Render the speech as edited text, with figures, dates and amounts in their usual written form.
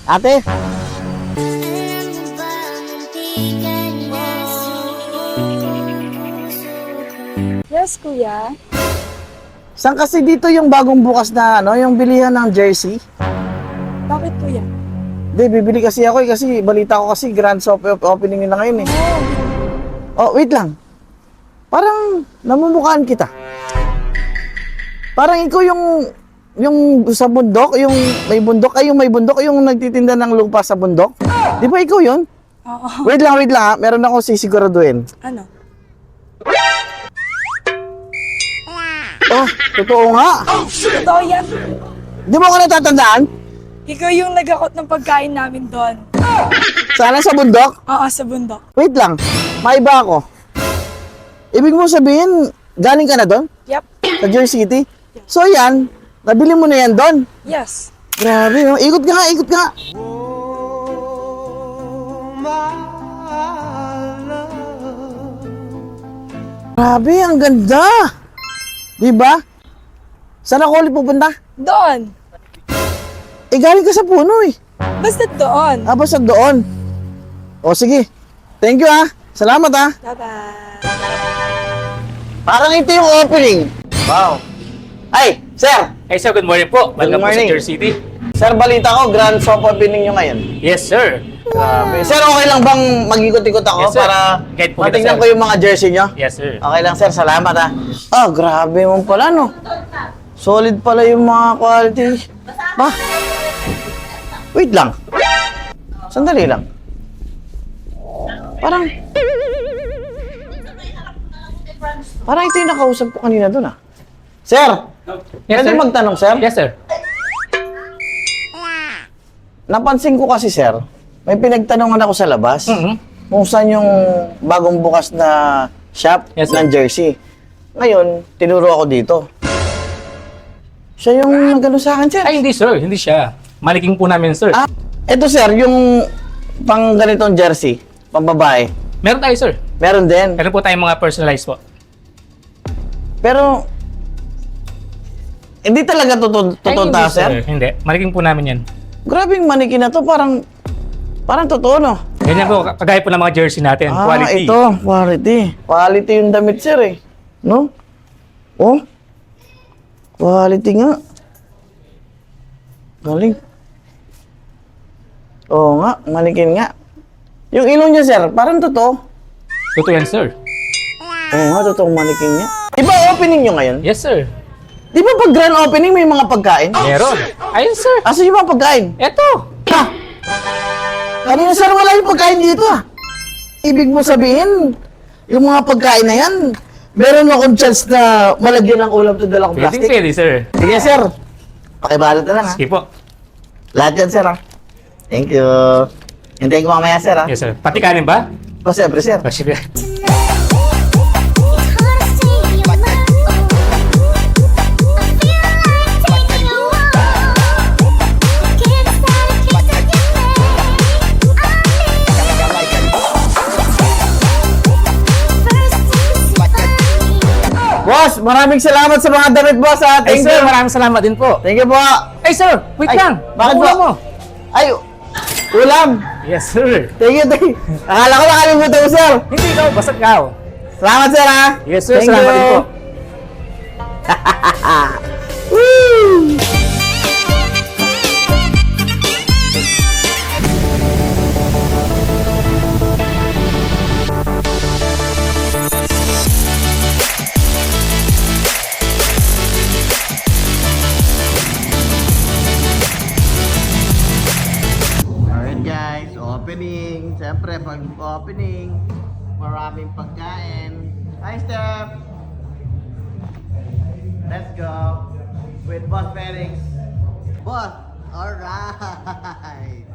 Ate? Yes, kuya. Saan kasi dito yung bagong bukas na ano, yung bilihan ng jersey? Bakit, kuya? Hindi, bibili kasi ako kasi balita ko kasi grand opening nila ngayon eh. Oh, wait lang. Parang namumukhaan kita. Parang ikaw yung sa bundok, yung may bundok, yung may bundok, yung nagtitinda ng lupa sa bundok. Di ba ikaw yun? Oo. Wait lang ha. Meron ako sisiguraduhin. Ano? Oh, totoo nga. Totoo yan. Di mo ako natatandaan? Ikaw yung nagakot ng pagkain namin doon. Sana sa bundok? Oo, sa bundok. Wait lang, maiba ako. Ibig mo sabihin, galing ka na doon? Yep. Sa Jersey City? So yan, nabili mo na yan doon? Yes. Grabe, no? Ikot ka nga, ikot ka nga. Grabe, ang ganda. Diba? Saan ako ulit pupunta? Doon. Eh, galing ka sa puno eh. Basta doon. Ah, basta doon. O, sige. Thank you ah. Salamat ah. Bye-bye. Parang ito yung opening. Wow. Ay, sir. Hey sir, good morning po. Good Welcome po sa morning. Jersey City. Sir, balita ko, grand soft opening nyo ngayon. Yes sir. Grabe. Sir, okay lang bang mag-ikot-ikot ako Yes, sir. para Guide po kita, matingnan sir. ko yung mga jersey nyo? Yes sir. Okay lang, sir. Salamat ah. Ah, grabe mo pala, no? Solid pala yung mga quality. Ba? Wait lang. Sandali lang. Parang ito yung nakausap ko kanina doon ah. Sir! Yes, Pwede sir. magtanong, sir? Yes sir. Napansin ko kasi, sir, may pinagtanungan ako sa labas Mhm. kung saan yung bagong bukas na shop Yes, sir. ng jersey. Ngayon, tinuro ako dito. Siya yung nagano sa akin, sir. Ay hindi sir, hindi siya. Maniking po namin sir. Ah, eto sir, yung pang ganitong jersey, pang babae, Meron tayo sir. meron din. Meron po tayong mga personalized po. Pero, hindi talaga totoo Ay, hindi, tao, sir. Hindi. Maniking po namin yan. Grabe yung manikin na to, parang totoo, no? Ganyan po, kagaya po ng mga jersey natin. Ah, Quality. ito, quality. Quality yung damit, sir, eh. No? Oh? Quality nga. Galing. Oo nga, manikin nga. Yung ilong niya, sir, parang totoo. Totoo yan sir. Oo nga, totoong manikin niya. Di ba opening nyo ngayon? Yes sir. Di ba pag grand opening may mga pagkain? Meron. Ayun sir. Asa yung mga pagkain? Eto. Ha? Kanina, sir, wala yung pagkain dito, ah. Ibig mo sabihin, yung mga pagkain na yan, meron akong chance na malagyan ng ulam to dalang Pwede plastic. pwede sir. Sige, sir. Pakibalot na lang, ha? Sige po. Lahat yan, sir, ha? Thank you. Hintayin ko mamaya, sir, ha? Yes sir. Pati kanin ba? O, siyempre, sir. Oh, sige. Boss, maraming salamat sa mga damit, boss, ha? Ay Thank sir, you. maraming salamat din po. Thank you po. Ay sir, wait Ay, lang. bakit Ulam po? mo. Ay, ulam. Yes sir. Thank you, thank you. Akala ko nakalimutan ko, sir. Hindi ikaw, basag ka. Salamat, sir, ha? Yes sir, Thank salamat you. din po. Woo! Alright guys, opening. Siyempre, pag opening, maraming pagkain. Hi, Steph! Let's go with Boss Felix. Boss, alright!